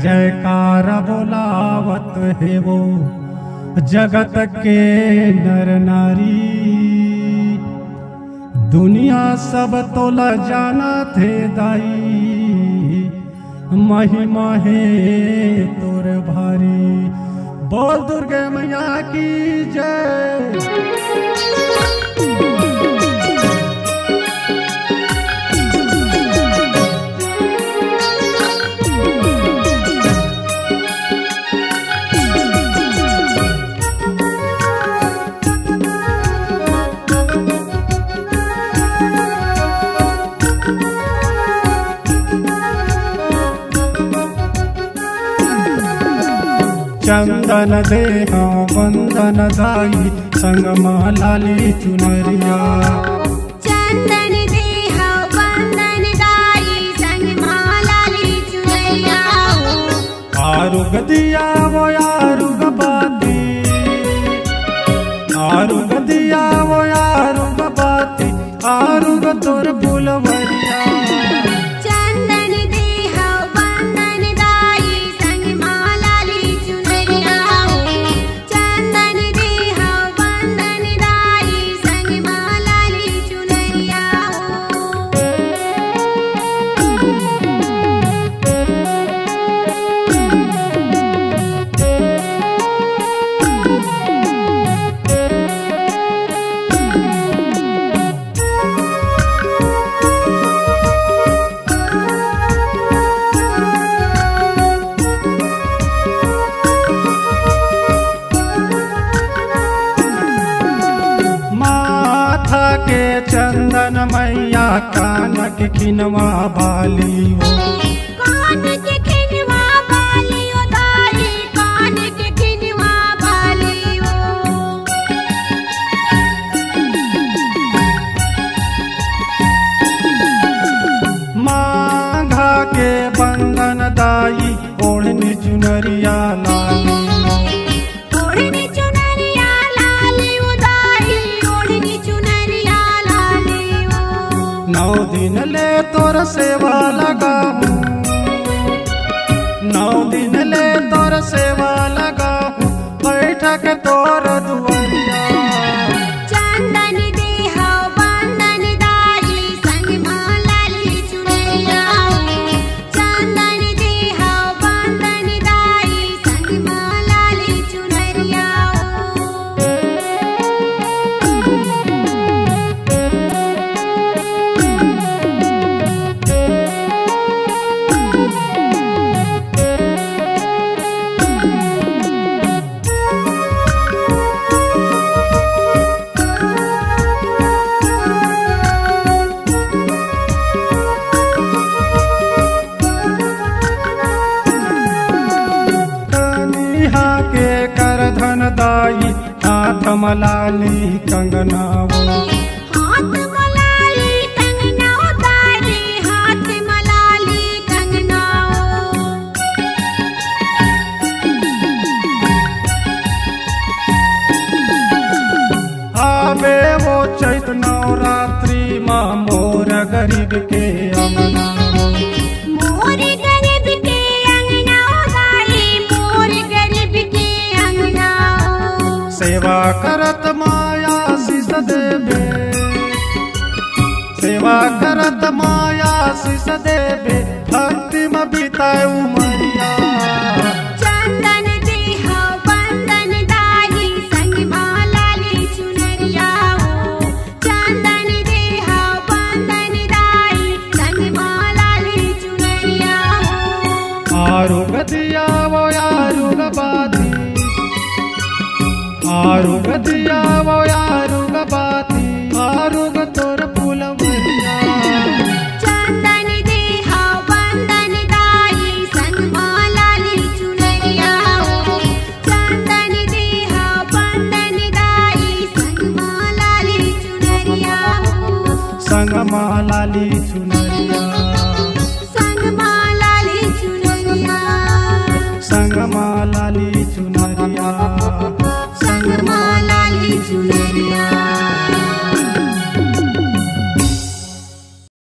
जयकार बोलावत है वो जगत के नर नारी। दुनिया सब तोला जाना थे दाई, महिमा है तोर भारी। बोल दुर्गे मैया की जय। चंदन देहा वंदन दाई, संग लाली चुनरिया। चंदन देहा वंदन दाई, संग लाली चुनरिया। आरुग दिया वो आरुग बाती, आरुग दिया वो आरुग बाती, आरुग तोर फुलवरिया। के चंदन मैया कान के खिनवा बाली हो, कान के खिनवा बाली हो दाई, कान के खिनवा बाली हो। मांघा के बंधन दाई, ओढ़नी चुनरिया लाली। नौ दिन ले तोर सेवा लगाऊं, नौ दिन ले तोर सेवा लगाऊं, बैठक तोर दुआरिया। चंदन देहा वंदन दाई, संग लाली चुनरिया। चंदन देहा वंदन दाई, संग लाली चुनरिया। के कर धन दाई, हाथ मलाली कंगना वो। हाथ मलाली कंगना दाई, हाथ मलाली कंगना। आवे वो चैत नवरात्रि माँ मोर गरीब के अंगना। मोर गरीब के अंगना दाई, मोर गरीब के अंगना। सेवा करत माया शीस देबे, सेवा करत माया शीस देबे, भक्ति में बिताए उमरिया। चंदन देहा वंदन दाई, संग लाली चुनरिया। चंदन देहा वंदन दाई, संग लाली चुनरिया। आरुग दिया वो आरुग बाती, आरुग दिया वो आरुग बाती, आरुग तोर फुलवरिया। चंदन देहा वंदन दाई, संग लाली चुनरिया। चंदन देहा वंदन दाई, संग लाली चुनरिया। संग लाली चुनरिया, संग लाली चुनरिया, संग लाली चुनरिया।